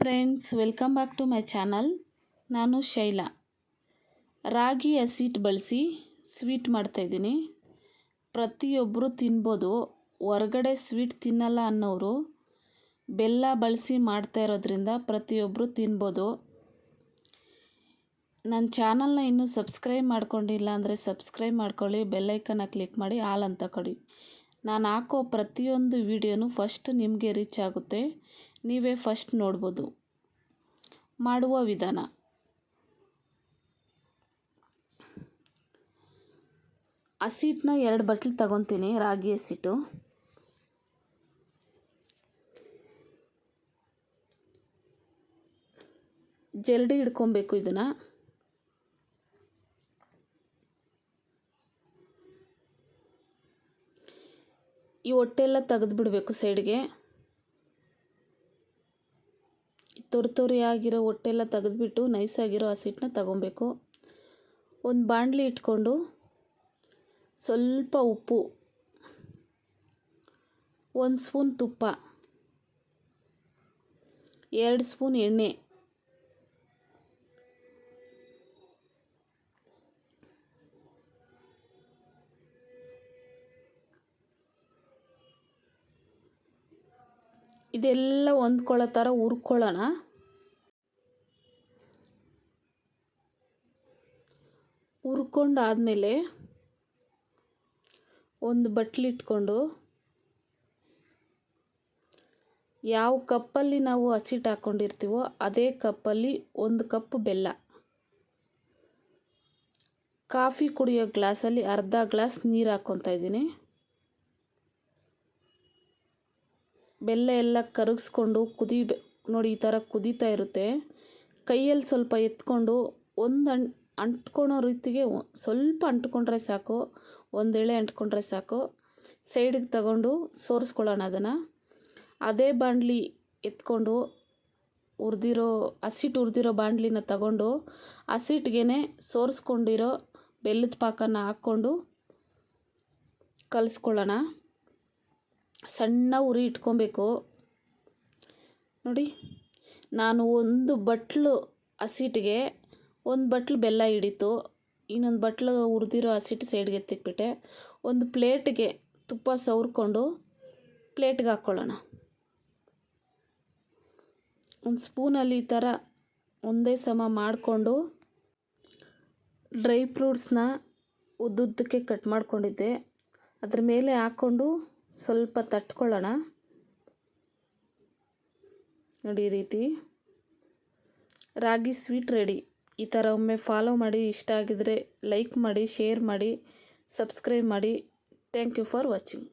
Friends, welcome back to my channel. ನಾನು ಶೈಲಾ. ರಾಗಿ ಹಸಿಟ್ಟು ಬಳಸಿ ಸ್ವೀಟ್ ಮಾಡ್ತಾಯಿದ್ದೀನಿ. ಪ್ರತಿಯೊಬ್ಬರು ತಿನ್ಬೋದು. ಹೊರಗಡೆ ಸ್ವೀಟ್ ತಿನ್ನಲ್ಲ ಅನ್ನೋರು ಬೆಲ್ಲ ಬಳಸಿ ಮಾಡ್ತಾ ಇರೋದ್ರಿಂದ ಪ್ರತಿಯೊಬ್ಬರು ತಿನ್ಬೋದು. ನನ್ನ ಚಾನಲ್ನ ಇನ್ನೂ ಸಬ್ಸ್ಕ್ರೈಬ್ ಮಾಡ್ಕೊಂಡಿಲ್ಲ ಅಂದರೆ ಸಬ್ಸ್ಕ್ರೈಬ್ ಮಾಡ್ಕೊಳ್ಳಿ, ಬೆಲ್ಲೈಕನ್ನ ಕ್ಲಿಕ್ ಮಾಡಿ ಆಲ್ ಅಂತ ಕೊಡಿ. ನಾನು ಹಾಕೋ ಪ್ರತಿಯೊಂದು ವಿಡಿಯೋನು ಫಸ್ಟ್ ನಿಮಗೆ ರೀಚ್ ಆಗುತ್ತೆ. ನೀವೇ ಫಸ್ಟ್ ನೋಡ್ಬೋದು. ಮಾಡುವ ವಿಧಾನ: ಹಸಿಟ್ಟನ್ನ 2 ಬಟ್ಲು ತಗೊತೀನಿ. ರಾಗಿ ಹಸಿಟ್ಟು ಜರಡಿ ಹಿಡ್ಕೊಬೇಕು. ಇದನ್ನು ಈ ಹೊಟ್ಟೆಲ್ಲ ತೆಗೆದು ಬಿಡಬೇಕು ಸೈಡ್ಗೆ. ತೊರಿ ಆಗಿರೋ ಹೊಟ್ಟೆಲ್ಲ ತೆಗೆದುಬಿಟ್ಟು ನೈಸಾಗಿರೋ ಹಸಿಟ್ಟನ್ನ ತಗೊಬೇಕು. ಒಂದು ಬಾಣಲಿ ಇಟ್ಕೊಂಡು ಸ್ವಲ್ಪ ಉಪ್ಪು, 1 ಸ್ಪೂನ್ ತುಪ್ಪ, 2 ಸ್ಪೂನ್ ಎಣ್ಣೆ, ಇದೆಲ್ಲ ಹೊಂದ್ಕೊಳ್ಳೋ ಥರ ಹುರ್ಕೊಳ್ಳೋಣ. ಹುರ್ಕೊಂಡಾದಮೇಲೆ ಒಂದು ಬಟ್ಲಿಟ್ಕೊಂಡು ಯಾವ ಕಪ್ಪಲ್ಲಿ ನಾವು ಹಸಿಟ್ಟು ಹಾಕ್ಕೊಂಡಿರ್ತೀವೋ ಅದೇ ಕಪ್ಪಲ್ಲಿ 1 ಕಪ್ ಬೆಲ್ಲ, ಕಾಫಿ ಕುಡಿಯೋ ಗ್ಲಾಸಲ್ಲಿ ಅರ್ಧ ಗ್ಲಾಸ್ ನೀರು ಹಾಕ್ಕೊತಾ ಇದ್ದೀನಿ. ಬೆಲ್ಲ ಎಲ್ಲ ಕರಗಿಸ್ಕೊಂಡು ನೋಡಿ, ಈ ಥರ ಕುದೀತಾ ಇರುತ್ತೆ. ಕೈಯಲ್ಲಿ ಸ್ವಲ್ಪ ಎತ್ಕೊಂಡು ಅಂಟ್ಕೊಳೋ ರೀತಿಗೆ ಸ್ವಲ್ಪ ಅಂಟ್ಕೊಂಡ್ರೆ ಸಾಕು, 1 ಎಳೆ ಅಂಟ್ಕೊಂಡ್ರೆ ಸಾಕು. ಸೈಡಿಗೆ ತಗೊಂಡು ಸೋರಿಸ್ಕೊಳ್ಳೋಣ ಅದನ್ನು. ಅದೇ ಬಾಣಲಿ ಎತ್ಕೊಂಡು ಹಸಿಟ್ಟು ಹುರಿದಿರೋ ಬಾಣಲಿನ ತಗೊಂಡು ಹಸಿಟ್ಟಿಗೆ ಸೋರಿಸ್ಕೊಂಡಿರೋ ಬೆಲ್ಲದ ಪಾಕನ ಹಾಕ್ಕೊಂಡು ಕಲಿಸ್ಕೊಳ್ಳೋಣ. ಸಣ್ಣ ಉರಿ ಇಟ್ಕೊಬೇಕು. ನೋಡಿ, ನಾನು 1 ಬಟ್ಲು ಹಸಿಟ್ಟಿಗೆ 1 ಬಟ್ಲು ಬೆಲ್ಲ ಹಿಡಿತು. ಇನ್ನೊಂದು ಬಟ್ಲು ಹುರಿದಿರೋ ಹಸಿಟ್ಟು ಸೈಡ್ಗೆ ಎತ್ತಿಕ್ಬಿಟ್ಟೆ. ಒಂದು ಪ್ಲೇಟ್ಗೆ ತುಪ್ಪ ಸವರ್ಕೊಂಡು ಪ್ಲೇಟ್ಗೆ ಹಾಕ್ಕೊಳ್ಳೋಣ. ಒಂದು ಸ್ಪೂನಲ್ಲಿ ಈ ಥರ ಒಂದೇ ಸಮ ಮಾಡಿಕೊಂಡು ಡ್ರೈ ಫ್ರೂಟ್ಸ್ನ ಉದ್ದುದ್ದಕ್ಕೆ ಕಟ್ ಮಾಡ್ಕೊಂಡಿದ್ದೆ ಅದ್ರ ಮೇಲೆ ಹಾಕ್ಕೊಂಡು ಸ್ವಲ್ಪ ತಟ್ಕೊಳ್ಳೋಣ. ನೋಡಿ, ಈ ರೀತಿ ರಾಗಿ ಸ್ವೀಟ್ ರೆಡಿ. ಈ ಥರ ಒಮ್ಮೆ ಫಾಲೋ ಮಾಡಿ. ಇಷ್ಟ ಆಗಿದರೆ ಲೈಕ್ ಮಾಡಿ, ಶೇರ್ ಮಾಡಿ, ಸಬ್ಸ್ಕ್ರೈಬ್ ಮಾಡಿ. Thank you for watching.